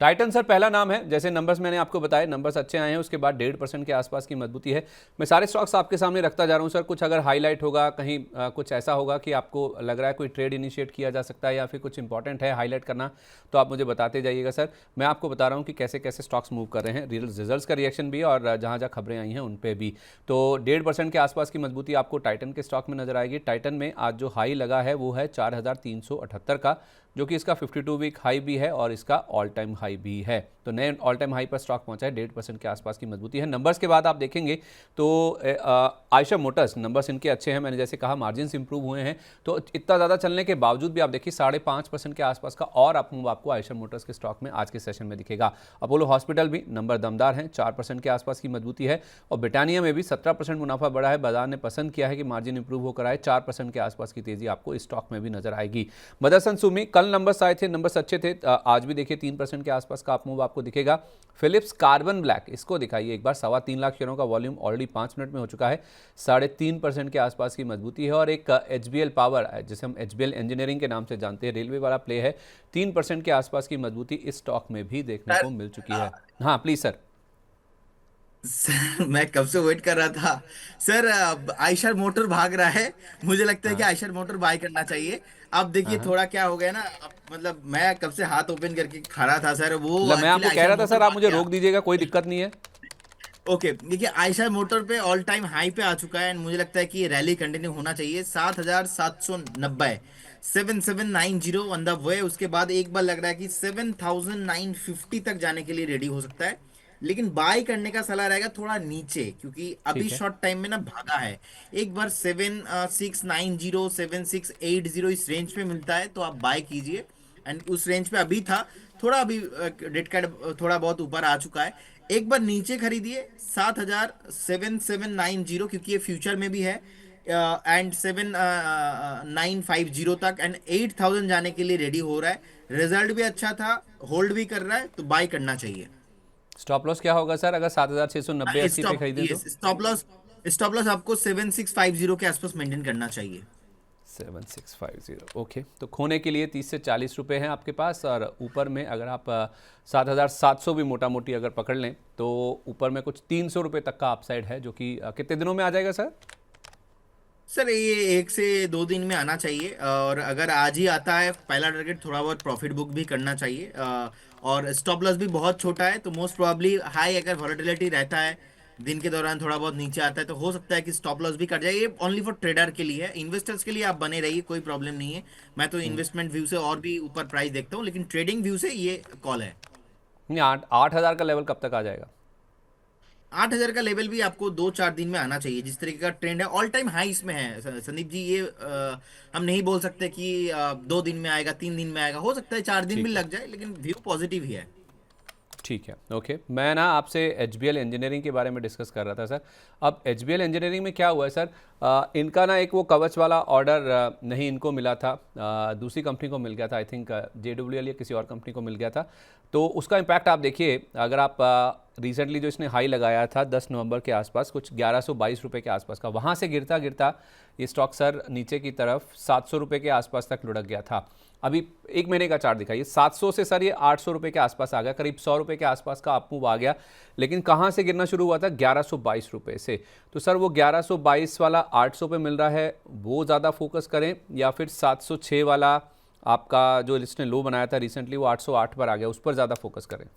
Titan sir पहला नाम है, जैसे नंबर्स मैंने आपको बताए, नंबर्स अच्छे आए हैं, उसके बाद 1.5% के आसपास की मजबूती है। मैं सारे स्टॉक्स आपके सामने रखता जा रहा हूं सर, कुछ अगर हाईलाइट होगा कहीं कुछ ऐसा होगा कि आपको लग रहा है कोई ट्रेड इनिशिएट किया जा सकता है या फिर कुछ इंपॉर्टेंट है हाईलाइट करना, तो आप मुझे बताते जाइएगा सर। मैं आपको बता रहा हूँ कि कैसे कैसे स्टॉक्स मूव कर रहे हैं, रिजल्ट्स का रिएक्शन भी और जहाँ जहाँ खबरें आई हैं उन पर भी। तो 1.5% के आसपास की मजबूती आपको टाइटन के स्टॉक में नजर आएगी। टाइटन में आज जो हाई लगा है वो है 4,378 का, जो कि इसका 52 वीक हाई भी है और इसका ऑल टाइम हाई भी है। तो नए ऑल टाइम हाई पर स्टॉक पहुंचा है, 1.5% के आसपास की मजबूती है। नंबर्स के बाद आप देखेंगे तो आयशर मोटर्स, नंबर्स इनके अच्छे हैं, मैंने जैसे कहा मार्जिन इंप्रूव हुए हैं, तो इतना ज़्यादा चलने के बावजूद भी आप देखिए 5.5% के आसपास का और आपको आयशर मोटर्स के स्टॉक में आज के सेशन में दिखेगा। अपोलो हॉस्पिटल भी नंबर दमदार हैं, 4% के आसपास की मजबूती है। और ब्रिटानिया में भी 17% मुनाफा बढ़ा है, बाजार ने पसंद किया है कि मार्जिन इंप्रूव होकर आए, 4% के आसपास की तेजी आपको इस स्टॉक में भी नजर आएगी। मदरसन सुमी, कल नंबर्स आए थे, नंबर्स अच्छे थे, आज भी देखिए 3% के आसपास का अप मूव आपको दिखेगा। फिलिप्स कार्बन ब्लैक, इसको दिखाइए एक बार, 3.25 लाख शेयरों का वॉल्यूम ऑलरेडी 5 मिनट में हो चुका है, 3.5% के आसपास की मजबूती है। और एक एचबीएल पावर, जिसे हम एचबीएल इंजीनियरिंग के नाम से जानते हैं, रेलवे वाला प्ले है, 3% के आसपास की मजबूती इस स्टॉक में भी देखने सर को मिल चुकी है। हाँ प्लीज सर। सर, मैं कब से वेट कर रहा था। सर अब आयशर मोटर भाग रहा है। मुझे लगता है कि हाँ आयशर मोटर बाय करना चाहिए। अब हाँ देखिए हाँ, थोड़ा क्या हो गया ना, अब मतलब मैं कब से हाथ ओपन करके खड़ा था सर, वो मतलब मैं एक्चुअली आपको कह आयशर रहा था मोटर सर, आप भाग मुझे गया। रोक दीजिएगा, कोई दिक्कत नहीं है। ओके, देखिए आयशर मोटर पे ऑल टाइम हाई पे आ चुका है एंड मुझे लगता है कि ये रैली कंटिन्यू होना चाहिए। 7,790, 7,790 ऑन द वे। उसके बाद एक बार लग रहा है कि 7,950 तक जाने के लिए रेडी हो सकता है, लेकिन बाय करने का सलाह रहेगा थोड़ा नीचे, क्योंकि अभी ठीक है। शॉर्ट टाइम में ना भागा है। एक बार 7,690, 7,680 इस रेंज पे मिलता है तो आप बाय कीजिए। एंड उस रेंज पे अभी था, थोड़ा अभी डेट का थोड़ा बहुत ऊपर आ चुका है। एक बार नीचे खरीदिए 7,790, क्योंकि ये फ्यूचर में भी है, एंड 7,950 तक, एंड 8,000 जाने के लिए रेडी हो रहा है। रिजल्ट भी अच्छा था, होल्ड भी कर रहा है, तो बाय करना चाहिए। स्टॉप लॉस क्या होगा सर अगर 7,690 80 पे स्टॉप खरीदें तो? यस स्टॉप लॉस आपको 7,650 के आसपास मेंटेन करना चाहिए। 7,650, ओके। तो खोने के लिए 30 से 40 रुपए हैं आपके पास, और ऊपर में अगर आप 7,700 भी मोटा मोटी अगर पकड़ लें तो ऊपर में कुछ 300 रुपये तक का अपसाइड है, जो कि कितने दिनों में आ जाएगा सर? सर ये 1 से 2 दिन में आना चाहिए, और अगर आज ही आता है पहला टारगेट, थोड़ा बहुत प्रॉफिट बुक भी करना चाहिए। और स्टॉप लॉस भी बहुत छोटा है, तो मोस्ट प्रोबेबली हाई अगर वॉलेटिलिटी रहता है दिन के दौरान, थोड़ा बहुत नीचे आता है, तो हो सकता है कि स्टॉप लॉस भी कट जाए। ये ओनली फॉर ट्रेडर के लिए है, इन्वेस्टर्स के लिए आप बने रहिए, कोई प्रॉब्लम नहीं है। मैं तो इन्वेस्टमेंट व्यू से और भी ऊपर प्राइस देखता हूँ, लेकिन ट्रेडिंग व्यू से ये कॉल है। नहीं, 8,000 का लेवल कब तक आ जाएगा? 8,000 का लेवल भी आपको 2-4 दिन में आना चाहिए। जिस तरीके का ट्रेंड है, ऑल टाइम हाई इसमें है संदीप जी, ये हम नहीं बोल सकते कि 2 दिन में आएगा, 3 दिन में आएगा, हो सकता है 4 दिन भी ठीक है। लग जाए, लेकिन व्यू पॉजिटिव ही है। ठीक है, ओके। मैं ना आपसे एचबीएल इंजीनियरिंग के बारे में डिस्कस कर रहा था सर। अब एचबीएल इंजीनियरिंग में क्या हुआ है सर, इनका ना एक वो कवच वाला ऑर्डर नहीं इनको मिला था, दूसरी कंपनी को मिल गया था, आई थिंक जेडब्ल्यूएल या किसी और कंपनी को मिल गया था। तो उसका इम्पैक्ट आप देखिए, अगर आप रिसेंटली जो इसने हाई लगाया था 10 नवंबर के आसपास, कुछ 1122 रुपये के आसपास का, वहाँ से गिरता गिरता ये स्टॉक सर नीचे की तरफ 700 रुपये के आसपास तक लुढ़क गया था। अभी एक महीने का चार्ट दिखाइए, 700 से सर ये 800 रुपये के आसपास आ गया, करीब 100 रुपये के आसपास का अप मूव आ गया। लेकिन कहाँ से गिरना शुरू हुआ था? 1122 रुपये से। तो सर वो 1122 वाला 800 पे मिल रहा है, वो ज़्यादा फोकस करें, या फिर 706 वाला आपका जो इसने लो बनाया था रिसेंटली वो 808 पर आ गया, उस पर ज़्यादा फोकस करें?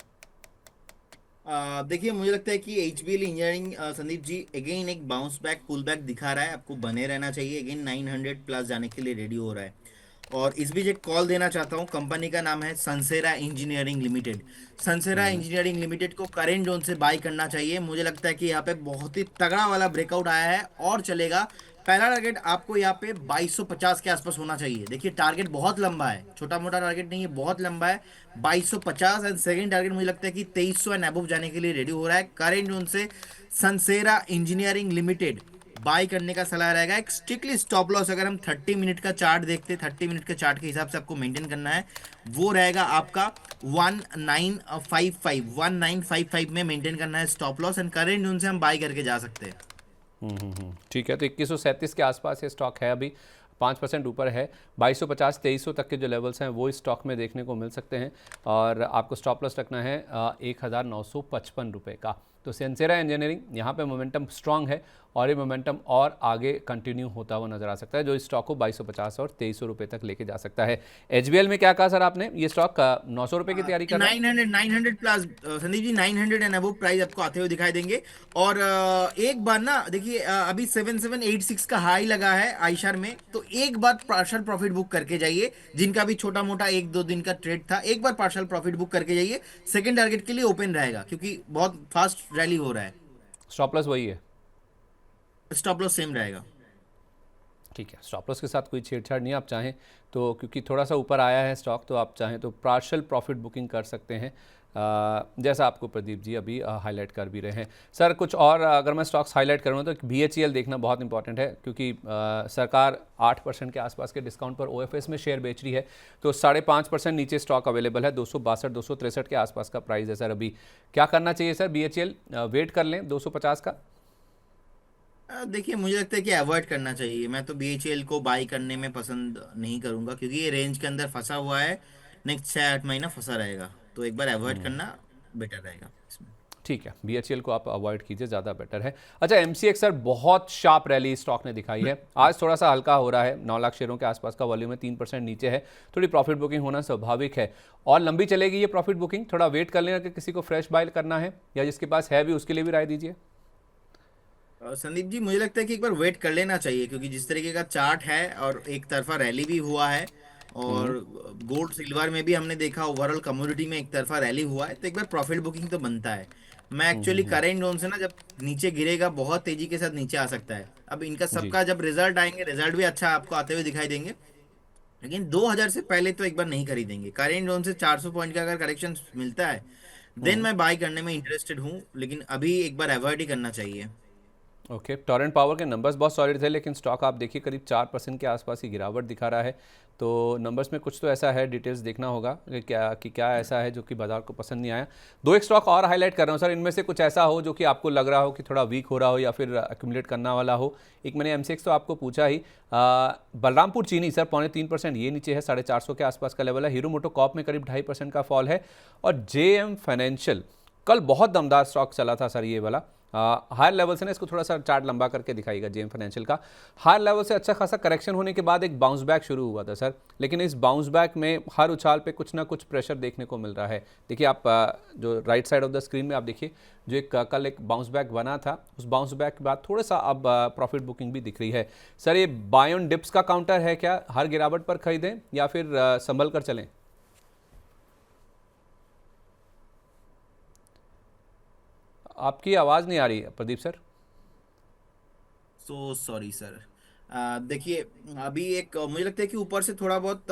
देखिए मुझे लगता है कि HBL engineering Sandeep ji again एक बाउंस बैक पुल बैक दिखा रहा है, आपको बने रहना चाहिए। अगेन 900 प्लस जाने के लिए रेडी हो रहा है। और इस बीच एक कॉल देना चाहता हूँ, कंपनी का नाम है Sansera engineering limited. Sansera engineering limited को करेंट जोन से बाय करना चाहिए। मुझे लगता है कि यहाँ पे बहुत ही तगड़ा वाला ब्रेकआउट आया है और चलेगा। पहला टारगेट आपको यहाँ पे 2250 के आसपास होना चाहिए। देखिए टारगेट बहुत लंबा है, छोटा मोटा टारगेट नहीं है, बहुत लंबा है। 2250, एंड सेकंड टारगेट मुझे लगता है कि 2300 एंड अबव जाने के लिए रेडी हो रहा है। करेंट जोन से सनसेरा इंजीनियरिंग लिमिटेड बाय करने का सलाह रहेगा। एक स्ट्रिक्टली स्टॉप लॉस अगर हम 30 मिनट का चार्ट देखते, 30 मिनट के चार्ट के हिसाब से आपको मेंटेन करना है, वो रहेगा आपका 1955 में मेंटेन करना है stop loss, and current zone से हम बाय करके जा सकते हैं। ठीक है, तो 2137 के आसपास ये स्टॉक है अभी, 5% ऊपर है। 2250 2300 तक के जो लेवल्स हैं वो इस स्टॉक में देखने को मिल सकते हैं और आपको स्टॉप लॉस रखना है 1955 रुपये का। तो सेंसेरा इंजीनियरिंग यहाँ पे मोमेंटम स्ट्रांग है और ये मोमेंटम और आगे कंटिन्यू होता हुआ नजर आ सकता है, जो इस स्टॉक को 2250 और 2300 रुपये तक लेके जा सकता है। एचबीएल में क्या कहा सर आपने, ये स्टॉक 900 रुपये की तैयारी कर रहा है? 900 plus Sandeep ji, 900 and above price आपको आते हुए दिखाई देंगे। और एक बार ना देखिए, अभी 7786 का हाई लगा है आइशर में, तो एक बार पार्शल प्रॉफिट बुक करके जाइए। जिनका भी छोटा मोटा एक दो दिन का ट्रेड था, एक बार पार्शल प्रॉफिट बुक करके जाइए। सेकंड टारगेट के लिए ओपन रहेगा क्योंकि बहुत फास्ट रैली हो रहा है। स्टॉप लॉस वही है? स्टॉप लॉस सेम रहेगा। ठीक है, स्टॉप लॉस के साथ कोई छेड़छाड़ नहीं, आप चाहें तो, क्योंकि थोड़ा सा ऊपर आया है स्टॉक, तो आप चाहें तो पार्शियल प्रॉफिट बुकिंग कर सकते हैं, जैसा आपको प्रदीप जी अभी हाईलाइट कर भी रहे हैं। सर कुछ और अगर मैं स्टॉक्स हाईलाइट करूँ तो BHEL देखना बहुत इंपॉर्टेंट है, क्योंकि सरकार 8% के आसपास के डिस्काउंट पर OFS में शेयर बेच रही है, तो 5.5% नीचे स्टॉक अवेलेबल है। 262 263 के आसपास का प्राइस है सर। अभी क्या करना चाहिए सर BHEL? वेट कर लें 250 का? देखिए, मुझे लगता है कि अवॉइड करना चाहिए। मैं तो BHEL को बाई करने में पसंद नहीं करूंगा क्योंकि ये रेंज के अंदर फंसा हुआ है। नेक्स्ट 6-8 महीना फंसा रहेगा, तो एक बार अवॉइड करना बेटर रहेगा इसमें। ठीक है, BHEL को आप अवॉइड कीजिए, ज़्यादा बेटर है। अच्छा, MCX सर, बहुत शार्प रैली स्टॉक ने दिखाई है, आज थोड़ा सा हल्का हो रहा है, 9 लाख शेयरों के आसपास का वॉल्यूम है, 3% नीचे है, थोड़ी प्रॉफिट बुकिंग होना स्वाभाविक है। और लंबी चलेगी ये प्रॉफिट बुकिंग? थोड़ा वेट कर लेना कि किसी को फ्रेश बाय करना है, या जिसके पास है भी उसके लिए भी राय दीजिए। संदीप जी, मुझे लगता है कि एक बार वेट कर लेना चाहिए क्योंकि जिस तरीके का चार्ट है और एक तरफा रैली भी हुआ है, और गोल्ड सिल्वर में भी हमने देखा, ओवरऑल कमोडिटी में एक तरफा रैली हुआ है, तो एक बार प्रॉफिट बुकिंग तो बनता है। मैं एक्चुअली करेंट जोन से ना, जब नीचे गिरेगा बहुत तेजी के साथ नीचे आ सकता है। अब इनका जी। सबका जब रिजल्ट आएंगे, रिजल्ट भी अच्छा आपको आते हुए दिखाई देंगे, लेकिन 2000 से पहले तो एक बार नहीं खरीदेंगे। करेंट जोन से 400 पॉइंट का अगर करेक्शन मिलता है, देन मैं बाय करने में इंटरेस्टेड हूँ, लेकिन अभी एक बार अवॉइड ही करना चाहिए। ओके, टोरेंट पावर के नंबर्स बहुत सॉलिड थे, लेकिन स्टॉक आप देखिए करीब 4% के आसपास की गिरावट दिखा रहा है। तो नंबर्स में कुछ तो ऐसा है, डिटेल्स देखना होगा कि क्या ऐसा है जो कि बाजार को पसंद नहीं आया। दो एक स्टॉक और हाईलाइट कर रहा हूँ सर, इनमें से कुछ ऐसा हो जो कि आपको लग रहा हो कि थोड़ा वीक हो रहा हो या फिर एक्यूमुलेट करना वाला हो। एक मैंने MCX तो आपको पूछा ही, बलरामपुर चीनी सर 0.3% ये नीचे है, 450 के आसपास का लेवल है। हीरो मोटोकॉर्प में करीब 2.5% का फॉल है। और JM फाइनेंशियल, कल बहुत दमदार स्टॉक चला था सर ये वाला, हायर लेवल से ना, इसको थोड़ा सा चार्ट लंबा करके दिखाएगा। JM फाइनेंशियल का हायर लेवल से अच्छा खासा करेक्शन होने के बाद एक बाउंस बैक शुरू हुआ था सर, लेकिन इस बाउंस बैक में हर उछाल पे कुछ ना कुछ प्रेशर देखने को मिल रहा है। देखिए आप जो right side of the screen में आप देखिए, जो एक कल एक बाउंस बैक बना था, उस बाउंस बैक के बाद थोड़ा सा अब प्रॉफिट बुकिंग भी दिख रही है। सर ये बाय ऑन डिप्स का काउंटर है क्या? हर गिरावट पर खरीदें या फिर संभल कर चलें? आपकी आवाज़ नहीं आ रही है Pradeep sir. So sorry sir. देखिए, अभी एक मुझे लगता है कि ऊपर से थोड़ा बहुत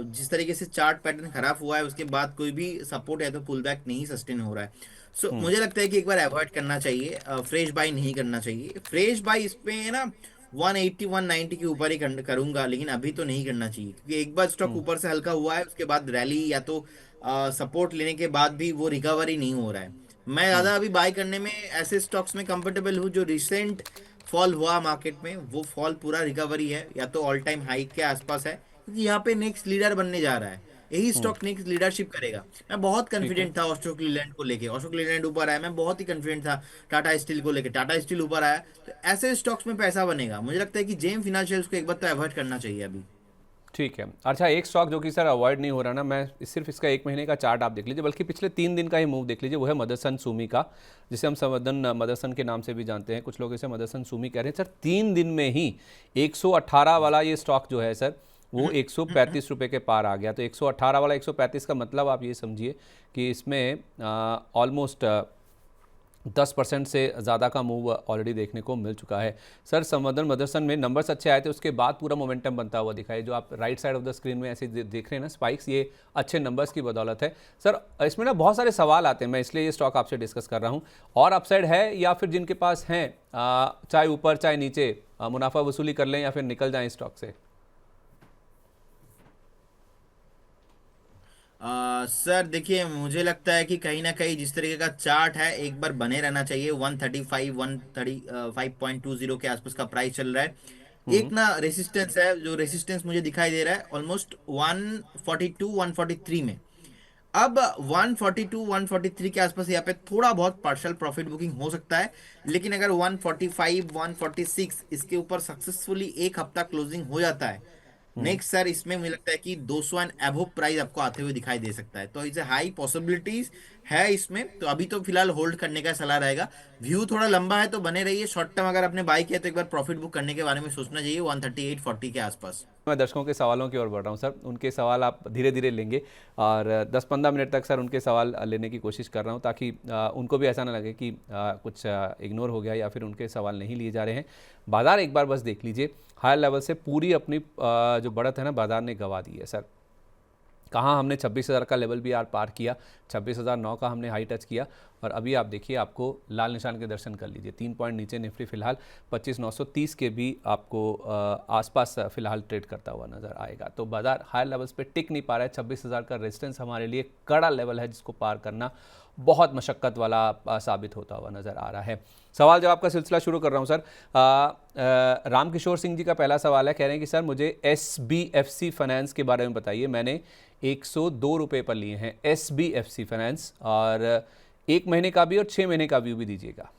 जिस तरीके से चार्ट पैटर्न खराब हुआ है, उसके बाद कोई भी सपोर्ट है तो पुल बैक नहीं सस्टेन हो रहा है। सो मुझे लगता है कि एक बार अवॉइड करना चाहिए, फ्रेश बाय नहीं करना चाहिए। फ्रेश बाय इस पे ना 180 190 के ऊपर ही करूंगा, लेकिन अभी तो नहीं करना चाहिए क्योंकि एक बार स्टॉक ऊपर से हल्का हुआ है, उसके बाद रैली या तो सपोर्ट लेने के बाद भी वो रिकवरी नहीं हो रहा है। मैं ज्यादा अभी बाय करने में ऐसे स्टॉक्स में कंफर्टेबल हूँ जो रिसेंट फॉल हुआ मार्केट में, वो फॉल पूरा रिकवरी है या तो ऑल टाइम हाई के आसपास है, क्योंकि यहाँ पे नेक्स्ट लीडर बनने जा रहा है। यही स्टॉक नेक्स्ट लीडरशिप करेगा। मैं बहुत ठीक है। कॉन्फिडेंट था अशोक लीलैंड को लेके, अशोक लीलैंड ऊपर आया, मैं बहुत ही कॉन्फिडेंट था टाटा स्टील को लेके, टाटा स्टील ऊपर आया। तो ऐसे स्टॉक्स में पैसा बनेगा। मुझे लगता है कि जेम फिनेंशियल्स को एक बार तो अवॉइड करना चाहिए अभी। ठीक है। अच्छा, एक स्टॉक जो कि सर अवॉइड नहीं हो रहा ना, मैं सिर्फ इसका 1 महीने का चार्ट आप देख लीजिए, बल्कि पिछले 3 दिन का ही मूव देख लीजिए, वो है मदरसन सुमी का, जिसे हम संवर्धन मदरसन के नाम से भी जानते हैं, कुछ लोग इसे मदरसन सुमी कह रहे हैं सर। 3 दिन में ही 118 वाला ये स्टॉक जो है सर, वो 135 रुपये के पार आ गया। तो 118 वाला 135 का मतलब आप ये समझिए कि इसमें ऑलमोस्ट 10% से ज़्यादा का मूव ऑलरेडी देखने को मिल चुका है सर। संवर्धन मदरसन में नंबर्स अच्छे आए थे, उसके बाद पूरा मोमेंटम बनता हुआ दिखा है। जो आप right side of the screen में ऐसे देख रहे हैं ना स्पाइक्स, ये अच्छे नंबर्स की बदौलत है सर। इसमें ना बहुत सारे सवाल आते हैं, मैं इसलिए ये स्टॉक आपसे डिस्कस कर रहा हूँ। और अपसाइड है या फिर जिनके पास हैं, चाहे ऊपर चाहे नीचे, मुनाफा वसूली कर लें या फिर निकल जाएं स्टॉक से? सर देखिए, मुझे लगता है कि कहीं ना कहीं जिस तरीके का चार्ट है, एक बार बने रहना चाहिए। 135 135.20 के आसपास का प्राइस चल रहा है। एक ना रेसिस्टेंस है, जो रेसिस्टेंस मुझे दिखाई दे रहा है ऑलमोस्ट 142 143 में। अब 142 143 के आसपास यहाँ पे थोड़ा बहुत पार्शियल प्रॉफिट बुकिंग हो सकता है, लेकिन अगर 145 146 इसके ऊपर सक्सेसफुली एक हफ्ता क्लोजिंग हो जाता है नेक्स्ट सर, इसमें मुझे लगता है कि 200 एंड अबव प्राइस आपको आते हुए दिखाई दे सकता है। तो इसे हाई पॉसिबिलिटीज है इसमें, तो अभी तो फिलहाल होल्ड करने का सलाह रहेगा। व्यू थोड़ा लंबा है तो बने रहिए। शॉर्ट टर्म अगर आपने बाई किया तो एक बार प्रॉफिट बुक करने के बारे में सोचना चाहिए 138.40 के आसपास। मैं दर्शकों के सवालों की ओर बढ़ रहा हूँ सर, उनके सवाल आप धीरे धीरे लेंगे और 10-15 मिनट तक सर उनके सवाल लेने की कोशिश कर रहा हूँ, ताकि उनको भी ऐसा ना लगे कि कुछ इग्नोर हो गया या फिर उनके सवाल नहीं लिए जा रहे हैं। बाजार एक बार बस देख लीजिए, हायर लेवल से पूरी अपनी जो बढ़त है ना बाजार ने गंवा दी है सर। कहाँ हमने 26,000 का लेवल भी यार पार किया, 26,009 का हमने हाई टच किया, और अभी आप देखिए आपको लाल निशान के दर्शन कर लीजिए। 3 पॉइंट नीचे निफ्टी फिलहाल 25,930 के भी आपको आसपास फिलहाल ट्रेड करता हुआ नजर आएगा। तो बाजार हायर लेवल्स पे टिक नहीं पा रहा है। 26,000 का रेजिस्टेंस हमारे लिए कड़ा लेवल है, जिसको पार करना बहुत मशक्क़त वाला साबित होता हुआ नज़र आ रहा है। सवाल जवाब का सिलसिला शुरू कर रहा हूं सर। रामकिशोर सिंह जी का पहला सवाल है, कह रहे हैं कि सर मुझे SBFC फाइनेंस के बारे में बताइए। मैंने 102 रुपये पर लिए हैं SBFC फाइनेंस, और 1 महीने का भी और 6 महीने का व्यू भी दीजिएगा।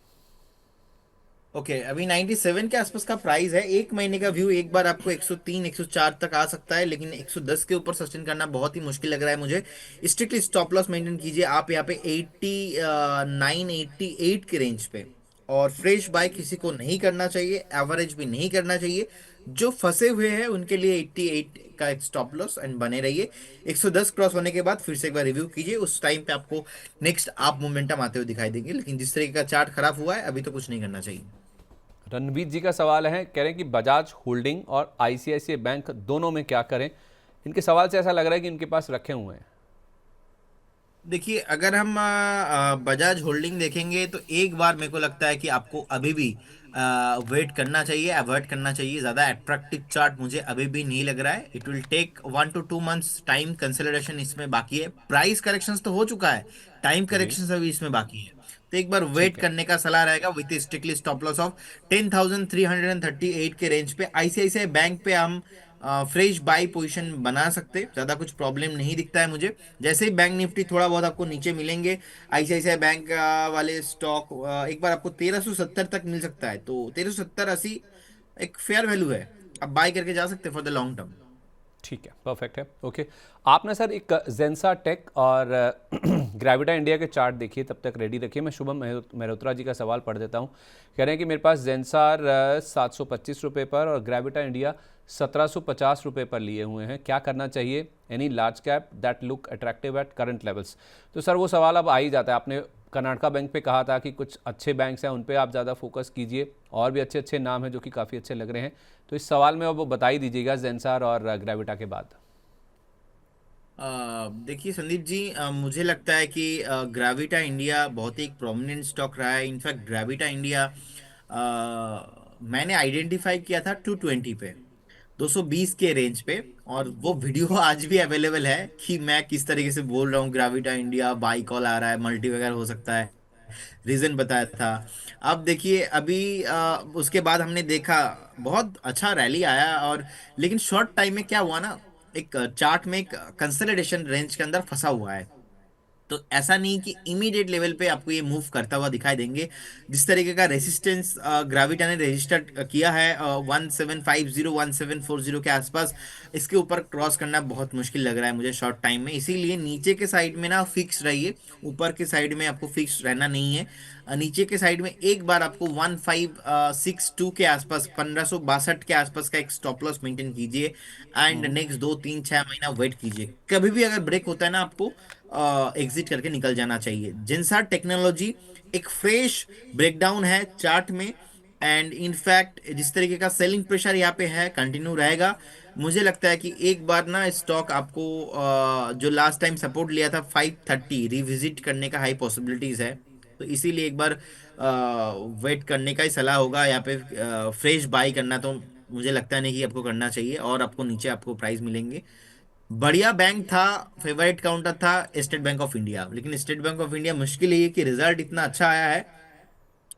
ओके अभी 97 के आसपास का प्राइस है। एक महीने का व्यू एक बार आपको 103 104 तक आ सकता है, लेकिन 110 के ऊपर सस्टेन करना बहुत ही मुश्किल लग रहा है मुझे। स्ट्रिक्टली स्टॉप लॉस मेंटेन कीजिए आप यहाँ पे 89 88 के रेंज पे। और फ्रेश बाय किसी को नहीं करना चाहिए, एवरेज भी नहीं करना चाहिए। जो फंसे हुए हैं उनके लिए 88 का एक स्टॉप लॉस एंड बने रहिए। 110 क्रॉस होने के बाद फिर से एक बार रिव्यू कीजिए, उस टाइम पे आपको नेक्स्ट आप मोमेंटम आते हुए दिखाई देंगे। लेकिन जिस तरीके का चार्ट खराब हुआ है अभी तो कुछ नहीं करना चाहिए। रणवीर जी का सवाल है, कह रहे हैं कि बजाज होल्डिंग और ICICI बैंक दोनों में क्या करें। इनके सवाल से ऐसा लग रहा है कि इनके पास रखे हुए हैं। देखिए अगर हम बजाज होल्डिंग देखेंगे तो एक बार मेरे को लगता है कि आपको अभी भी वेट करना चाहिए, अवॉइड करना चाहिए। ज़्यादा अट्रैक्टिव चार्ट मुझे अभी भी नहीं लग रहा है। It will take 1 to 2 months time, consolidation इसमें बाकी है। प्राइस करेक्शंस तो हो चुका है, टाइम जी करेक्शंस अभी इसमें बाकी है। तो एक बार वेट ठीक है। करने का सलाह रहेगा with strictly stop loss of 10,338 के रेंज पे। आईसीआईसीआई बैंक पे हम फ्रेश बाई पोजीशन बना सकते, ज्यादा कुछ प्रॉब्लम नहीं दिखता है मुझे। जैसे ही बैंक निफ्टी थोड़ा बहुत आपको नीचे मिलेंगे, आईसीआईसीआई बैंक वाले स्टॉक एक बार आपको 1370 तक मिल सकता है। तो 1370-80 एक फेयर वैल्यू है, आप बाय करके जा सकते हैं फॉर द लॉन्ग टर्म। ठीक है, परफेक्ट है। ओके, आपने सर एक जेंसा टेक और ग्रेविटा इंडिया के चार्ट देखिए, तब तक रेडी रखिए। मैं शुभम मेहरोत्रा जी का सवाल पढ़ देता हूँ। कह रहे हैं कि मेरे पास जेंसार 725 रुपये पर और ग्रेविटा इंडिया 1750 रुपये पर लिए हुए हैं, क्या करना चाहिए? Any large cap that look attractive at current levels. तो सर वो सवाल अब आ ही जाता है। आपने कर्नाटका बैंक पे कहा था कि कुछ अच्छे बैंक्स हैं उन पे आप ज़्यादा फोकस कीजिए, और भी अच्छे अच्छे नाम हैं जो कि काफ़ी अच्छे लग रहे हैं। तो इस सवाल में अब वो बता ही दीजिएगा जेंसार और ग्रेविटा के बाद। देखिए संदीप जी, मुझे लगता है कि ग्रेविटा इंडिया बहुत ही एक प्रोमिनेंट स्टॉक रहा है। इनफैक्ट ग्रेविटा इंडिया मैंने आइडेंटिफाई किया था 220 पे, 220 के रेंज पे। और वो वीडियो आज भी अवेलेबल है कि मैं किस तरीके से बोल रहा हूँ ग्रेविटा इंडिया बाई कॉल आ रहा है, मल्टी वगैरह हो सकता है, रीजन बताया था। अब देखिए अभी उसके बाद हमने देखा बहुत अच्छा रैली आया, और लेकिन शॉर्ट टाइम में क्या हुआ ना, एक चार्ट में एक कंसोलिडेशन रेंज के अंदर फंसा हुआ है। तो ऐसा नहीं कि इमीडिएट लेवल पे आपको ये मूव करता हुआ दिखाई देंगे। जिस तरीके का रेसिस्टेंस ग्राविटा ने रजिस्टर किया है 1750 1740 के आसपास, इसके ऊपर क्रॉस करना बहुत मुश्किल लग रहा है मुझे शॉर्ट टाइम में। इसीलिए नीचे के साइड में ना फिक्स रहिए, ऊपर के साइड में आपको फिक्स रहना नहीं है। नीचे के साइड में एक बार आपको 1562 के आसपास, 1562 के आसपास का एक स्टॉप लॉस मेंटेन कीजिए एंड नेक्स्ट 2 3 6 महीना वेट कीजिए। कभी भी अगर ब्रेक होता है ना, आपको एग्जिट करके निकल जाना चाहिए। जिनसार टेक्नोलॉजी एक फ्रेश ब्रेकडाउन है चार्ट में, एंड इनफैक्ट जिस तरीके का सेलिंग प्रेशर यहाँ पे है कंटिन्यू रहेगा। मुझे लगता है कि एक बार ना स्टॉक आपको जो लास्ट टाइम सपोर्ट लिया था 530 रिविजिट करने का हाई पॉसिबिलिटीज है। तो इसीलिए एक बार वेट करने का ही सलाह होगा यहाँ पे। फ्रेश बाई करना तो मुझे लगता नहीं कि आपको करना चाहिए, और आपको नीचे आपको प्राइस मिलेंगे। बढ़िया बैंक था, फेवरेट काउंटर था स्टेट बैंक ऑफ इंडिया, लेकिन स्टेट बैंक ऑफ इंडिया मुश्किल है कि रिजल्ट इतना अच्छा आया है,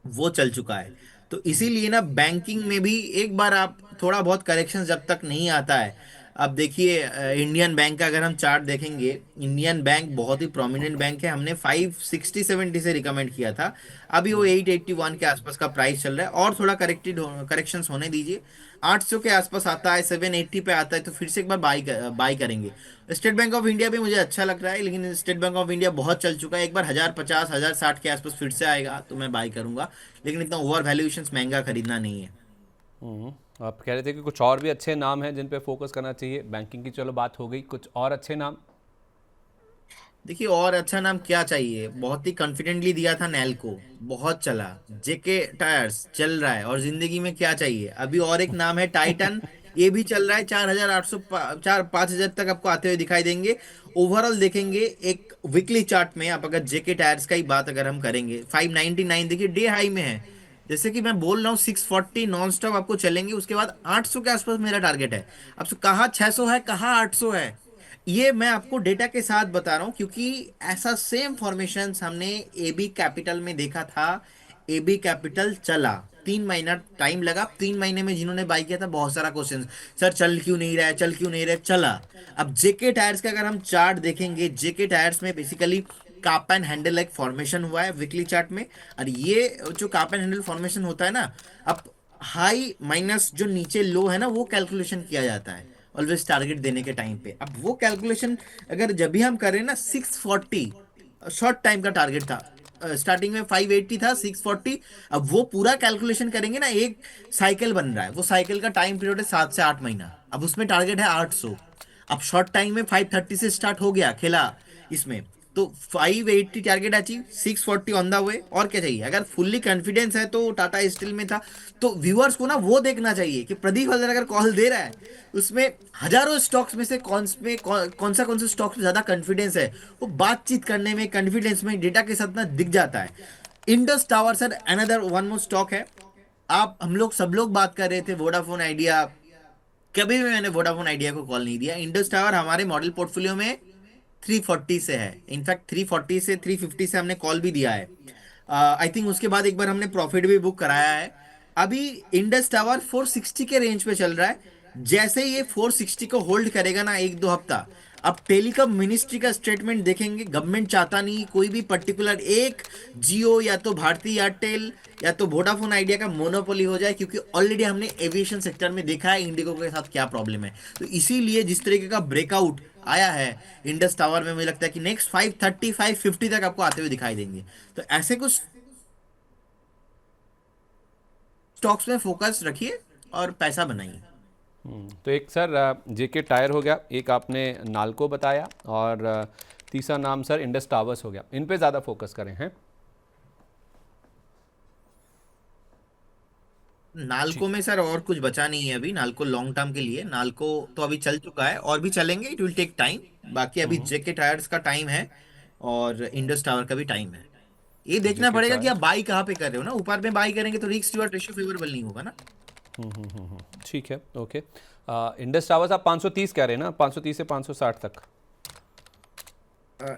वो चल चुका है। तो इसीलिए ना बैंकिंग में भी एक बार आप थोड़ा बहुत करेक्शन जब तक नहीं आता है। अब देखिए इंडियन बैंक का अगर हम चार्ट देखेंगे, इंडियन बैंक बहुत ही प्रोमिनेंट बैंक है, हमने 560-70 से रिकमेंड किया था। अभी वो 881 के आसपास का प्राइस चल रहा है, और थोड़ा करेक्शंस होने दीजिए। 800 के आसपास आता है, 780 पे आता है, तो फिर से एक बार बाई करेंगे। स्टेट बैंक ऑफ इंडिया भी मुझे अच्छा लग रहा है, लेकिन स्टेट बैंक ऑफ इंडिया बहुत चल चुका है, एक बार 1050 1060 के आसपास फिर से आएगा तो मैं बाई करूंगा, लेकिन इतना ओवर वैल्यूएशन महंगा खरीदना नहीं है। आप कह रहे थे कि कुछ और भी अच्छे नाम हैं जिन पे फोकस करना चाहिए। बैंकिंग की चलो बात हो गई, कुछ और अच्छे नाम? देखिए और अच्छा नाम क्या चाहिए, बहुत ही कॉन्फिडेंटली दिया था नैल्को, बहुत चला। जेके टायर्स चल रहा है, और जिंदगी में क्या चाहिए। अभी और एक नाम है टाइटन, ये भी चल रहा है, 4800 4-5 हजार तक आपको आते हुए दिखाई देंगे। ओवरऑल देखेंगे एक वीकली चार्ट में, आप अगर जेके टायर्स का ही बात अगर हम करेंगे, 599 देखिए डे हाई में है। जैसे कि मैं बोल रहा हूँ 640 नॉन स्टॉप आपको चलेंगे, उसके बाद 800 के आसपास मेरा टारगेट है। अब कहाँ 600 है, कहाँ 800 है, ये मैं आपको डेटा के साथ बता रहा हूं, क्योंकि ऐसा सेम फॉर्मेशन हमने एबी कैपिटल में देखा था। एबी कैपिटल चला, 3 महीना टाइम लगा, 3 महीने में जिन्होंने बाई किया था बहुत सारा क्वेश्चन, सर चल क्यों नहीं रहा है, चल क्यों नहीं रहा है, चला। अब जेके टायर्स का अगर हम चार्ट देखेंगे, जेके टायर्स में बेसिकली काप एंड हैंडल एक फॉर्मेशन हुआ है वीकली चार्ट में। और ये जो काप एंड हैंडल फॉर्मेशन होता है ना, अब हाई माइनस जो नीचे लो है ना, वो कैलकुलेशन किया जाता है ऑलवेज टारगेट देने के टाइम पे। अब वो कैलकुलेशन अगर जब भी हम करें ना, 640 शॉर्ट टाइम का टारगेट था, स्टार्टिंग में 580 था, 640। अब वो पूरा कैलकुलेशन करेंगे ना, एक साइकिल बन रहा है, वो साइकिल का टाइम पीरियड है 7 से 8 महीना, अब उसमें टारगेट है 800। अब शॉर्ट टाइम में 530 से स्टार्ट हो गया खेला इसमें, तो 580 target achieve, 640 on the way, और क्या चाहिए। अगर फुल्ली कॉन्फिडेंस है तो टाटा स्टील में था। तो व्यूअर्स को ना वो देखना चाहिए कि प्रदीप हल्दर अगर कॉल दे रहा है, उसमें हजारों स्टॉक्स में से कौन सा स्टॉक्स में ज्यादा कॉन्फिडेंस है, वो बातचीत करने में, कॉन्फिडेंस में, डेटा के साथ ना दिख जाता है। Indus tower sir another one more stock है। आप हम लोग सब लोग बात कर रहे थे वोडाफोन आइडिया, कभी भी मैंने वोडाफोन आइडिया को कॉल नहीं दिया। इंडस टावर हमारे मॉडल पोर्टफोलियो में 340 से है, इनफैक्ट 340 से 350 से हमने कॉल भी दिया है। आई थिंक उसके बाद एक बार हमने प्रॉफिट भी बुक कराया है। अभी इंडस टावर 460 के रेंज पे चल रहा है। जैसे ही ये 460 को होल्ड करेगा ना 1-2 हफ्ता, अब टेलीकॉम मिनिस्ट्री का स्टेटमेंट देखेंगे, गवर्नमेंट चाहता नहीं कोई भी पर्टिकुलर एक जियो या तो भारती एयरटेल या तो वोडाफोन आइडिया का मोनोपोली हो जाए, क्योंकि ऑलरेडी हमने एविएशन सेक्टर में देखा है इंडिगो के साथ क्या प्रॉब्लम है। तो इसीलिए जिस तरीके का ब्रेकआउट आया है इंडस टावर में, मुझे लगता है कि नेक्स्ट 530 550 तक आपको आते हुए दिखाई देंगे। तो ऐसे कुछ स्टॉक्स में फोकस रखिए और पैसा बनाइए। तो एक सर जेके टायर हो गया, एक आपने नाल्को बताया, और तीसरा नाम सर इंडस टावर्स हो गया। इन पे ज़्यादा फोकस करें हैं? नाल्को में सर और कुछ बचा नहीं है अभी, नाल्को लॉन्ग टर्म के लिए, नाल्को तो अभी चल चुका है और भी चलेंगे, इट विल टेक टाइम। बाकी अभी जेके टायर्स का टाइम है और इंडस टावर का भी टाइम है। ये देखना जेके पड़ेगा कि आप टायर, बाई कहाँ पे कर रहे हो ना, ऊपर में बाई करेंगे तो रिस्क रिवॉर्ड रेशियो फेवरेबल नहीं होगा ना। ठीक है, ओके। इंडस टावर्स आप 530 कह रहे हैं ना, 530 से 560 तक?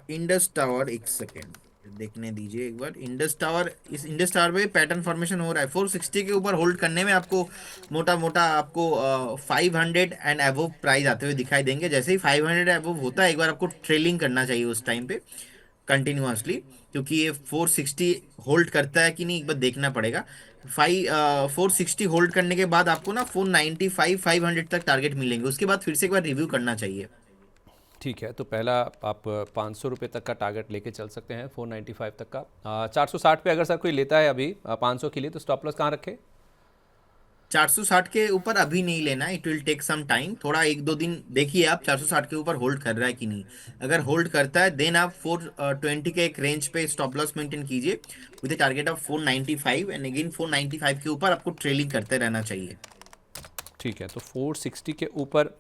इंडस टावर एक सेकेंड देखने दीजिए एक बार। इंडस टावर, इस इंडस टावर में पैटर्न फॉर्मेशन हो रहा है 460 के ऊपर होल्ड करने में, आपको मोटा मोटा आपको 500 एंड अबव प्राइस आते हुए दिखाई देंगे। जैसे ही 500 अबव होता है, एक बार आपको ट्रेलिंग करना चाहिए उस टाइम पे कंटिन्यूअसली, क्योंकि ये 460 होल्ड करता है कि नहीं एक बार देखना पड़ेगा। 460 होल्ड करने के बाद आपको ना 495 500 तक टारगेट मिलेंगे, उसके बाद फिर से एक बार रिव्यू करना चाहिए। ठीक है, तो पहला आप 500 रुपये तक का टारगेट लेके चल सकते हैं, 495 तक का। 460 पे अगर सर कोई लेता है अभी 500 के लिए, तो स्टॉप लॉस कहाँ रखे? 460 के ऊपर अभी नहीं लेना, it will take some time, थोड़ा 1-2 दिन देखिए आप 460 के ऊपर होल्ड कर रहा है कि नहीं। अगर होल्ड करता है देन आप 420 के एक रेंज पे स्टॉप लॉस मेंटेन कीजिए with target of 495, and again 495 के ऊपर आपको ट्रेलिंग करते रहना चाहिए। ठीक है, तो 460 के ऊपर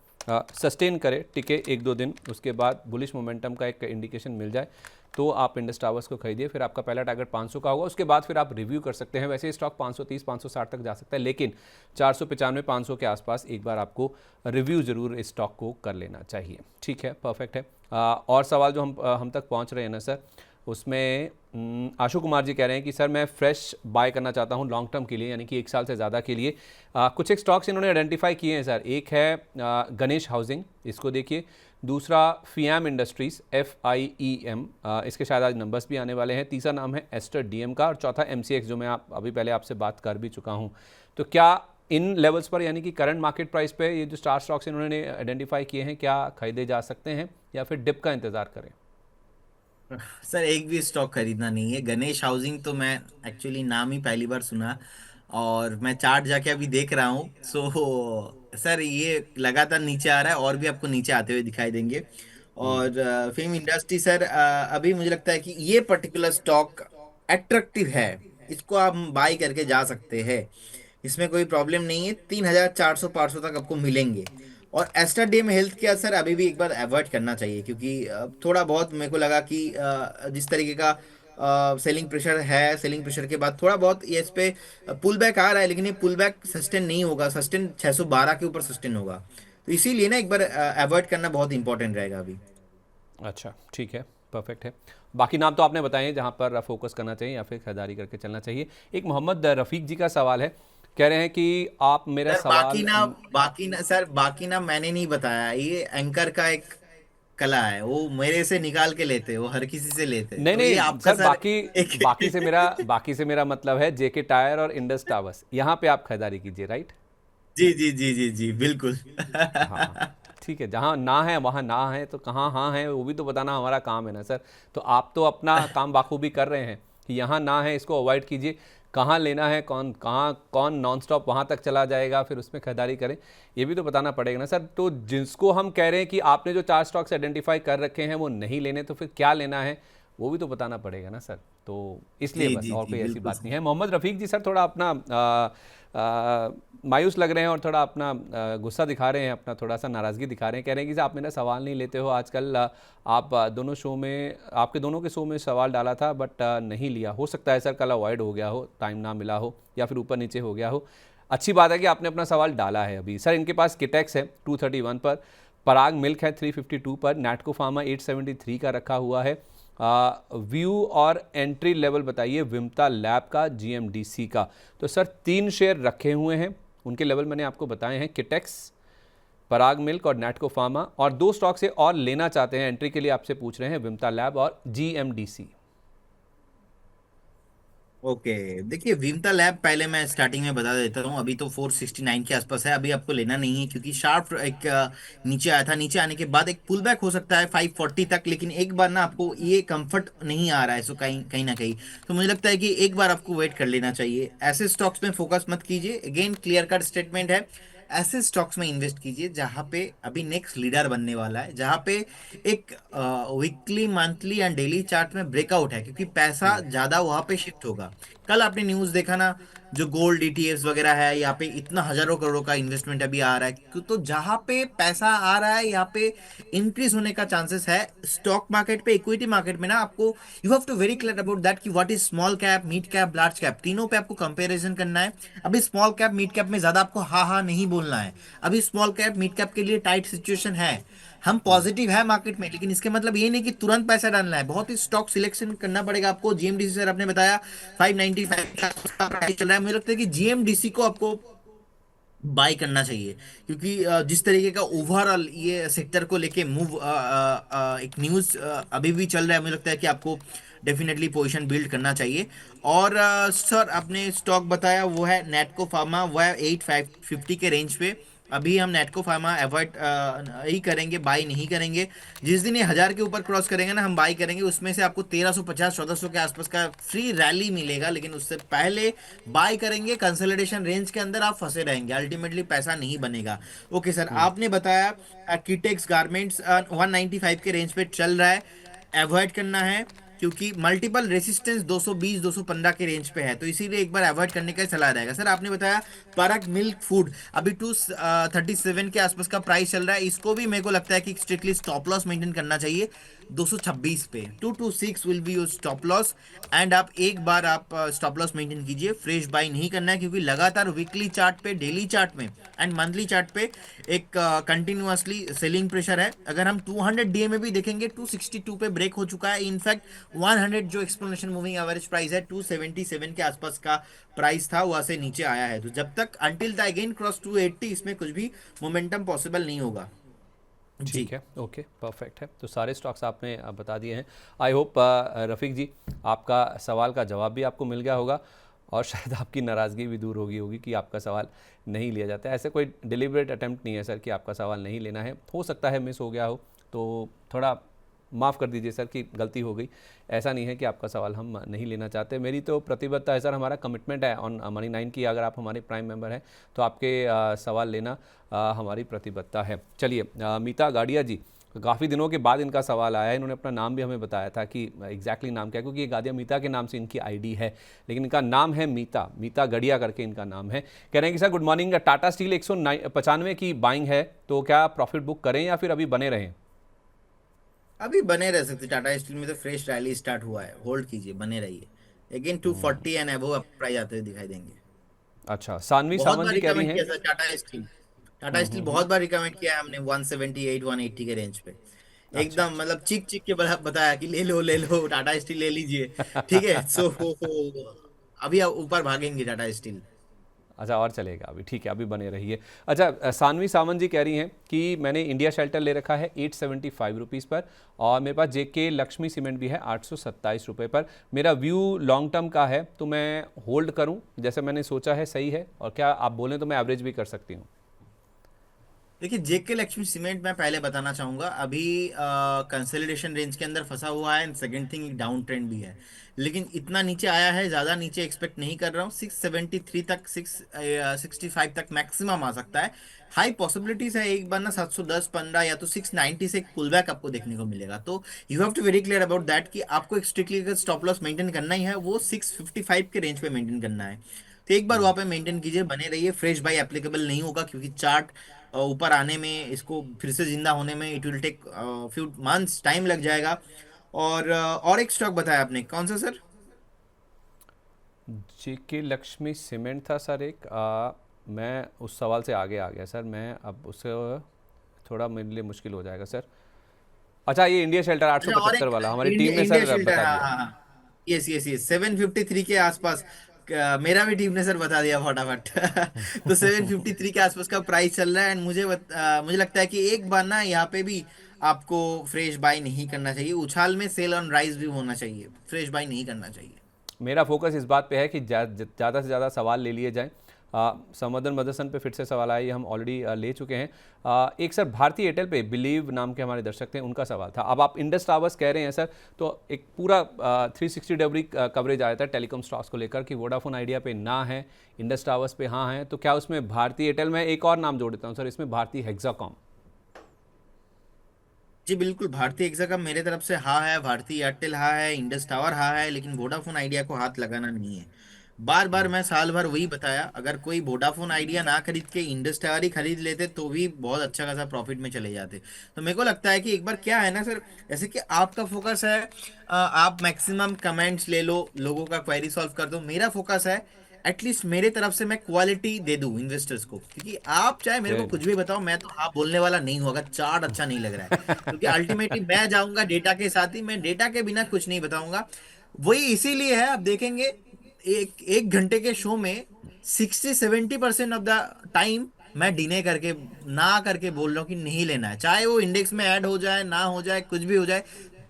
सस्टेन करे, टिके 1-2 दिन, उसके बाद बुलिश मोमेंटम का एक इंडिकेशन मिल जाए तो आप इंडस टावर्स को खरीदिए। फिर आपका पहला टारगेट 500 का होगा, उसके बाद फिर आप रिव्यू कर सकते हैं। वैसे स्टॉक 530 560 तक जा सकता है, लेकिन 495 500 के आसपास एक बार आपको रिव्यू जरूर इस स्टॉक को कर लेना चाहिए। ठीक है, परफेक्ट है। और सवाल जो हम तक पहुंच रहे हैं ना सर, उसमें आशु कुमार जी कह रहे हैं कि सर मैं फ्रेश बाय करना चाहता हूं लॉन्ग टर्म के लिए, यानी कि 1 साल से ज़्यादा के लिए। कुछ एक स्टॉक्स इन्होंने आइडेंटिफाई किए हैं सर। एक है गणेश हाउसिंग, इसको देखिए। दूसरा FIAM इंडस्ट्रीज़, FIEM, इसके शायद आज नंबर्स भी आने वाले हैं। तीसरा नाम है एस्टर DM का, और चौथा MCX, जो मैं अभी पहले आपसे बात कर भी चुका हूँ। तो क्या इन लेवल्स पर, यानी कि करंट मार्केट प्राइस पे, ये जो स्टार स्टॉक्स इन्होंने आइडेंटिफाई किए हैं, क्या खरीदे जा सकते हैं या फिर डिप का इंतज़ार करें? सर एक भी स्टॉक खरीदना नहीं है। गणेश हाउसिंग तो मैं एक्चुअली नाम ही पहली बार सुना, और मैं चार्ट जाके अभी देख रहा हूँ। सर ये लगातार नीचे आ रहा है, और भी आपको नीचे आते हुए दिखाई देंगे। और फिल्म इंडस्ट्री सर, अभी मुझे लगता है कि ये पर्टिकुलर स्टॉक अट्रैक्टिव है, इसको आप बाई करके जा सकते हैं। इसमें कोई प्रॉब्लम नहीं है। 3,400 500 तक आपको मिलेंगे। और Aster DM health care sir अभी भी एक बार अवॉइड करना चाहिए, क्योंकि थोड़ा बहुत मेरे को लगा कि जिस तरीके का सेलिंग प्रेशर है, सेलिंग प्रेशर के बाद थोड़ा बहुत ये इस पे पुल बैक आ रहा है, लेकिन ये पुल बैक सस्टेन नहीं होगा। सस्टेन 612 के ऊपर सस्टेन होगा। तो इसीलिए ना एक बार अवॉइड करना बहुत इंपॉर्टेंट रहेगा अभी। अच्छा, ठीक है, परफेक्ट है। बाकी नाम तो आपने बताए जहां पर फोकस करना चाहिए या फिर खरीदारी करके चलना चाहिए। एक मोहम्मद रफ़ीक जी का सवाल है, कह रहे हैं कि आप मेरा सर सवाल। बाकी ना मैंने नहीं बताया। ये एंकर का एक कला है, वो मेरे से निकाल के लेते, वो हर किसी से लेते, नहीं तो ये नहीं आपका सर, सर बाकी एक बाकी से मेरा मतलब है JK टायर और इंडस टावर्स, यहाँ पे आप खरीदारी कीजिए, राइट? जी जी जी जी जी बिल्कुल। हाँ, ठीक है। जहाँ ना है वहाँ ना है, तो कहाँ हाँ है वो भी तो बताना हमारा काम है ना सर। तो आप तो अपना काम बाखूबी कर रहे हैं कि यहाँ ना है, इसको अवॉइड कीजिए। कहाँ लेना है, कौन नॉन स्टॉप वहाँ तक चला जाएगा, फिर उसमें खरीदारी करें, ये भी तो बताना पड़ेगा ना सर। तो जिसको हम कह रहे हैं कि आपने जो 4 स्टॉक्स आइडेंटिफाई कर रखे हैं वो नहीं लेने, तो फिर क्या लेना है वो भी तो बताना पड़ेगा ना सर। तो इसलिए जी बस, जी और जी कोई ऐसी बिल्कुल बात सर। नहीं है। मोहम्मद रफ़ीक जी सर थोड़ा अपना मायूस लग रहे हैं और थोड़ा अपना गुस्सा दिखा रहे हैं, अपना थोड़ा सा नाराज़गी दिखा रहे हैं। कह रहे हैं कि आप मेरा सवाल नहीं लेते हो आजकल। आप दोनों शो में, आपके दोनों के शो में सवाल डाला था बट नहीं लिया। हो सकता है सर कल अवॉइड हो गया हो, टाइम ना मिला हो, या फिर ऊपर नीचे हो गया हो। अच्छी बात है कि आपने अपना सवाल डाला है अभी। सर इनके पास किटेक्स है 231 पर, पराग मिल्क है 352 पर, नैटको फार्मा 873 का रखा हुआ है। व्यू और एंट्री लेवल बताइए विमता लैब का, GMDC का। तो सर 3 शेयर रखे हुए हैं, उनके लेवल मैंने आपको बताए हैं, किटेक्स, पराग मिल्क और नैटको फार्मा। और 2 स्टॉक से और लेना चाहते हैं, एंट्री के लिए आपसे पूछ रहे हैं, विमता लैब और GMDC। ओके, देखिए विमता लैब पहले मैं स्टार्टिंग में बता देता हूँ, अभी तो 469 के आसपास है। अभी आपको लेना नहीं है, क्योंकि शार्प एक नीचे आया था। नीचे आने के बाद एक पुल बैक हो सकता है 540 तक, लेकिन एक बार ना आपको ये कंफर्ट नहीं आ रहा है, सो कहीं कहीं ना कहीं तो मुझे लगता है कि एक बार आपको वेट कर लेना चाहिए। ऐसे स्टॉक्स में फोकस मत कीजिए। अगेन क्लियर कट स्टेटमेंट है, ऐसे स्टॉक्स में इन्वेस्ट कीजिए जहां पे अभी नेक्स्ट लीडर बनने वाला है, जहां पे एक weekly monthly and daily chart में ब्रेकआउट है, क्योंकि पैसा ज्यादा वहां पे शिफ्ट होगा। कल आपने न्यूज देखा ना, जो गोल्ड ETFs वगैरह है, यहाँ पे इतना हजारों करोड़ों का इन्वेस्टमेंट अभी आ रहा है। तो जहां पे पैसा आ रहा है, यहाँ पे इंक्रीज होने का चांसेस है। स्टॉक मार्केट पे, इक्विटी मार्केट में ना, आपको you have to very clear about that कि what is small cap, mid cap, large cap, तीनों पे आपको कंपैरिजन करना है। अभी स्मॉल कैप मिड कैप में ज्यादा आपको हा हा नहीं बोलना है। अभी स्मॉल कैप मिड कैप के लिए टाइट सिचुएशन है। हम पॉजिटिव है मार्केट में, लेकिन इसके मतलब ये नहीं कि तुरंत पैसा डालना है। बहुत ही स्टॉक सिलेक्शन करना पड़ेगा आपको। GMDC सर आपने बताया 595 का प्राइस चल रहा है, मुझे लगता है कि GMDC को आपको बाय करना चाहिए, क्योंकि जिस तरीके का ओवरऑल ये सेक्टर को लेके मूव एक न्यूज अभी भी चल रहा है, मुझे लगता है कि आपको डेफिनेटली पोजीशन बिल्ड करना चाहिए। और सर आपने स्टॉक बताया वो है नेटको फार्मा, वो है 850 के रेंज पे। अभी हम नेटको फार्मा अवॉइड ही करेंगे, बाय नहीं करेंगे। जिस दिन ये 1,000 के ऊपर क्रॉस करेंगे ना, हम बाय करेंगे। उसमें से आपको 1350 1400 के आसपास का फ्री रैली मिलेगा, लेकिन उससे पहले बाय करेंगे। कंसोलिडेशन रेंज के अंदर आप फंसे रहेंगे, अल्टीमेटली पैसा नहीं बनेगा। ओके सर, आपने बताया किटेक्स गारमेंट्स 195 के रेंज पे चल रहा है, अवॉइड करना है, क्योंकि मल्टीपल रेसिस्टेंस 220 215 के रेंज पे है, तो इसीलिए एक बार अवॉइड करने का सलाह रहेगा। सर आपने बताया परक मिल्क फूड, अभी 237 के आसपास का प्राइस चल रहा है। इसको भी मेरे को लगता है कि स्ट्रिक्टली स्टॉप लॉस मेंटेन करना चाहिए 226 पे। 226 will be your stop loss, and आप एक बार आप स्टॉप लॉस मेंटेन कीजिए। फ्रेश बाय नहीं करना है, क्योंकि लगातार वीकली चार्ट पे, डेली चार्ट में एंड मंथली चार्ट पे एक कंटिन्यूअसली सेलिंग प्रेशर है। अगर हम 200 DA में भी देखेंगे, 262 पे ब्रेक हो चुका है। इनफैक्ट 100 जो एक्सप्लेनेशन मूविंग एवरेज प्राइस है 277 के आसपास का प्राइस था, वहां से नीचे आया है। तो जब तक अंटिल द अगेन क्रॉस 280 इसमें कुछ भी मोमेंटम पॉसिबल नहीं होगा जी। ठीक है, ओके, परफेक्ट है। तो सारे स्टॉक्स आपने बता दिए हैं। आई होप रफ़ीक जी, आपका सवाल का जवाब भी आपको मिल गया होगा और शायद आपकी नाराज़गी भी दूर होगी कि आपका सवाल नहीं लिया जाता है। ऐसे कोई डिलिबरेट अटेम्प्ट नहीं है सर कि आपका सवाल नहीं लेना है। हो सकता है मिस हो गया हो, तो थोड़ा माफ़ कर दीजिए सर कि गलती हो गई। ऐसा नहीं है कि आपका सवाल हम नहीं लेना चाहते। मेरी तो प्रतिबद्धता है सर, हमारा कमिटमेंट है ऑन मनी 9 की। अगर आप हमारे प्राइम मेंबर हैं तो आपके सवाल लेना हमारी प्रतिबद्धता है। चलिए, मीता गाड़िया जी, काफ़ी दिनों के बाद इनका सवाल आया है। इन्होंने अपना नाम भी हमें बताया था कि एग्जैक्टली नाम क्या है, क्योंकि ये गादिया मीता के नाम से इनकी आईडी है, लेकिन इनका नाम है मीता, मीता गढ़िया करके इनका नाम है। कह रहे हैं कि sir good morning, Tata steel 195 की बाइंग है, तो क्या प्रॉफिट बुक करें या फिर अभी बने रहें? अभी बने रह सकते, टाटा स्टील में तो फ्रेश रैली स्टार्ट हुआ है, होल्ड कीजिए, बने रहिए। अगेन 240 एंड अबव प्राइस आते हुए दिखाई देंगे। अच्छा, सानवी बहुत सावंत बार जी कह रही रिकमेंड हैं। किया sir Tata steel. Tata steel बहुत बार रिकमेंड किया है हमने, 178 180 के रेंज पे। अच्छा एकदम अच्छा। मतलब चिक चिक के बताया कि ले लो टाटा स्टील ले लीजिए। ठीक है, सो अभी ऊपर भागेंगे टाटा स्टील। अच्छा, और चलेगा अभी, ठीक है, अभी बने रहिए। अच्छा, सानवी सावंत जी कह रही हैं कि मैंने इंडिया शेल्टर ले रखा है 875 रुपीज़ पर, और मेरे पास जेके लक्ष्मी सीमेंट भी है 827 रुपये पर। मेरा व्यू लॉन्ग टर्म का है, तो मैं होल्ड करूं जैसे मैंने सोचा है, सही है? और क्या आप बोलें तो मैं एवरेज भी कर सकती हूँ? देखिए, जेके लक्ष्मी सीमेंट मैं पहले बताना चाहूंगा, अभी कंसोलिडेशन रेंज के अंदर फंसा हुआ है, एंड सेकंड थिंग एक डाउन ट्रेंड भी है। लेकिन इतना नीचे आया है, ज्यादा नीचे एक्सपेक्ट नहीं कर रहा हूँ। 673 तक, 665 तक मैक्सिमम आ सकता है। हाई पॉसिबिलिटीज है एक बार ना 710 15 या तो 690 से एक पुल बैक आपको देखने को मिलेगा। तो you have to very clear about that कि आपको एक स्ट्रिक्टली अगर स्टॉप लॉस मेंटेन करना ही है, वो 655 के रेंज पे मेंटेन करना है। तो एक बार वहां पे मेंटेन कीजिए, बने रहिए। फ्रेश बाई एप्लीकेबल नहीं होगा, क्योंकि चार्ट ऊपर आने में, इसको फिर से जिंदा होने में it will take few months time लग जाएगा। और एक स्टॉक बताया आपने, कौन सा सर? जेके लक्ष्मी सीमेंट था सर एक, मैं उस सवाल से आगे आ गया सर, मैं अब उससे थोड़ा मेरे लिए मुश्किल हो जाएगा सर। अच्छा, ये इंडिया शेल्टर अच्छा, और 875 एक वाला हमारी टीम इंडिया ने इंडिया सर शील्डर, बता हाँ दिया। हाँ हाँ, यस यस यस, 753 के आसपास। मेरा भी टीम ने सर बता दिया फटाफट। तो 753 के आसपास का प्राइस चल रहा है, एंड मुझे लगता है कि एक बार ना यहाँ पे भी आपको फ्रेश बाय नहीं करना चाहिए। उछाल में सेल ऑन राइज भी होना चाहिए, फ्रेश बाय नहीं करना चाहिए। मेरा फोकस इस बात पे है कि ज़्यादा से ज़्यादा सवाल ले लिए जाएं। समदन मदरसन पे फिर से सवाल आया, ये हम ऑलरेडी ले चुके हैं। एक सर भारतीय एयरटेल पे बिलीव नाम के हमारे दर्शक थे, उनका सवाल था। अब आप इंडस टावर्स कह रहे हैं सर, तो एक पूरा 360 डिग्री कवरेज आया था टेलीकॉम स्टॉक्स को लेकर कि वोडाफोन आइडिया पे ना है, इंडस टावर्स पे हाँ है, तो क्या उसमें भारतीय एयरटेल में एक और नाम जोड़ देता हूँ सर, इसमें भारतीय हेक्साकॉम? जी बिल्कुल, भारतीय एक्सा का मेरे तरफ से हाँ है, भारतीय एयरटेल हाँ है, इंडस टावर हाँ है, लेकिन वोडाफोन आइडिया को हाथ लगाना नहीं है। बार बार मैं साल भर वही बताया, अगर कोई वोडाफोन आइडिया ना खरीद के इंडस टावर ही खरीद लेते तो भी बहुत अच्छा खासा प्रॉफिट में चले जाते। तो मेरे को लगता है कि एक बार क्या है ना सर, जैसे कि आपका फोकस है, आप मैक्सिमम कमेंट्स ले लो, लोगों का क्वेरी सॉल्व कर दो। मेरा फोकस है एटलीस्ट मेरे तरफ से मैं क्वालिटी दे दूं इन्वेस्टर्स को, क्योंकि आप चाहे मेरे को चलिए। कुछ भी बताओ, मैं तो हाँ बोलने वाला नहीं हूँ अगर चार्ट अच्छा नहीं लग रहा है। क्योंकि अल्टीमेटली मैं जाऊंगा डेटा के साथ ही, मैं डेटा के बिना कुछ नहीं बताऊंगा। वही इसीलिए है, आप देखेंगे एक एक घंटे के शो में 60-70% ऑफ द टाइम मैं डिने करके, ना करके बोल रहा हूँ कि नहीं लेना है, चाहे वो इंडेक्स में ऐड हो जाए ना हो जाए, कुछ भी हो जाए।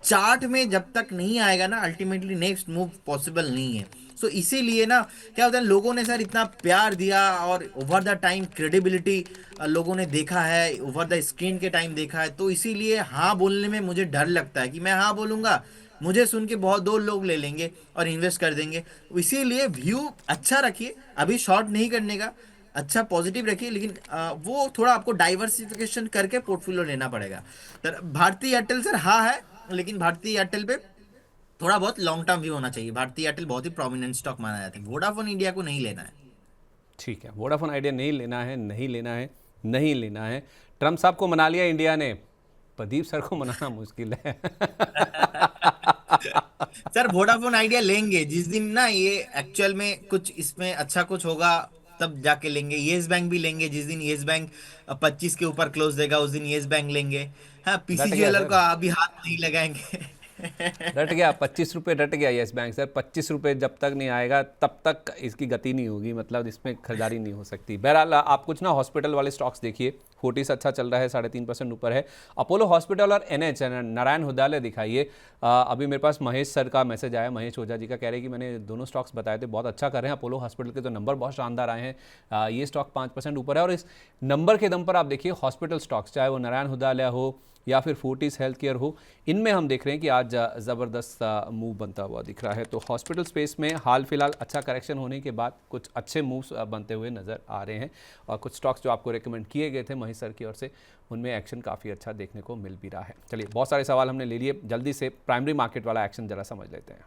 चार्ट में जब तक नहीं आएगा ना, अल्टीमेटली नेक्स्ट मूव पॉसिबल नहीं है। सो इसीलिए ना, क्या होता है, लोगों ने सर इतना प्यार दिया, और ओवर द टाइम क्रेडिबिलिटी लोगों ने देखा है, ओवर द स्क्रीन के टाइम देखा है। तो इसीलिए हाँ बोलने में मुझे डर लगता है कि मैं हाँ बोलूंगा, मुझे सुन के बहुत दो लोग ले लेंगे और इन्वेस्ट कर देंगे। इसीलिए व्यू अच्छा रखिए, अभी शॉर्ट नहीं करने का, अच्छा पॉजिटिव रखिए, लेकिन वो थोड़ा आपको डाइवर्सिफिकेशन करके पोर्टफोलियो लेना पड़ेगा। सर भारतीय एयरटेल सर हाँ है, लेकिन भारतीय एयरटेल पे थोड़ा बहुत लॉन्ग टर्म व्यू होना चाहिए। भारतीय एयरटेल बहुत ही प्रोमिनेंट स्टॉक माना जाता है, वोडाफोन इंडिया को नहीं लेना है। ठीक है, वोडाफोन आइडिया नहीं लेना है, नहीं लेना है, नहीं लेना है। ट्रम्प साहब को मना लिया इंडिया ने, प्रदीप सर को मनाना मुश्किल है। सर वोडाफोन आइडिया लेंगे जिस दिन ना ये एक्चुअल में कुछ इसमें अच्छा कुछ होगा, तब जाके लेंगे। येस बैंक भी लेंगे जिस दिन येस बैंक 25 के ऊपर क्लोज देगा, उस दिन येस बैंक लेंगे। हाँ, डट पीसी गया ज्वेलर सर। का अभी हाथ नहीं लगाएंगे। रट गया 25 रुपये, रट गया यस बैंक सर। 25 रुपये जब तक नहीं आएगा तब तक इसकी गति नहीं होगी, मतलब इसमें खरीदारी नहीं हो सकती। बहरहाल आप कुछ ना हॉस्पिटल वाले स्टॉक्स देखिए, फोर्टिस अच्छा चल रहा है, 3.5% ऊपर है। अपोलो हॉस्पिटल और एनएच नारायण हृदयालय दिखाइए। अभी मेरे पास महेश सर का मैसेज आया, महेश ओझा जी का, कह रहे हैं कि मैंने दोनों स्टॉक्स बताए थे, बहुत अच्छा कर रहे हैं। अपोलो हॉस्पिटल के तो नंबर बहुत शानदार आए हैं, ये स्टॉक 5% ऊपर है। और इस नंबर के दम पर आप देखिए हॉस्पिटल स्टॉक्स, चाहे वो नारायण हृदयालय हो या फिर फोर्टिस हेल्थ केयर हो, इनमें हम देख रहे हैं कि आज ज़बरदस्त मूव बनता हुआ दिख रहा है। तो हॉस्पिटल स्पेस में हाल फिलहाल अच्छा करेक्शन होने के बाद कुछ अच्छे मूव्स बनते हुए नज़र आ रहे हैं। और कुछ स्टॉक्स जो आपको रेकमेंड किए गए थे महेश सर की ओर से, उनमें एक्शन काफ़ी अच्छा देखने को मिल भी रहा है। चलिए, बहुत सारे सवाल हमने ले लिए, जल्दी से प्राइमरी मार्केट वाला एक्शन जरा समझ लेते हैं।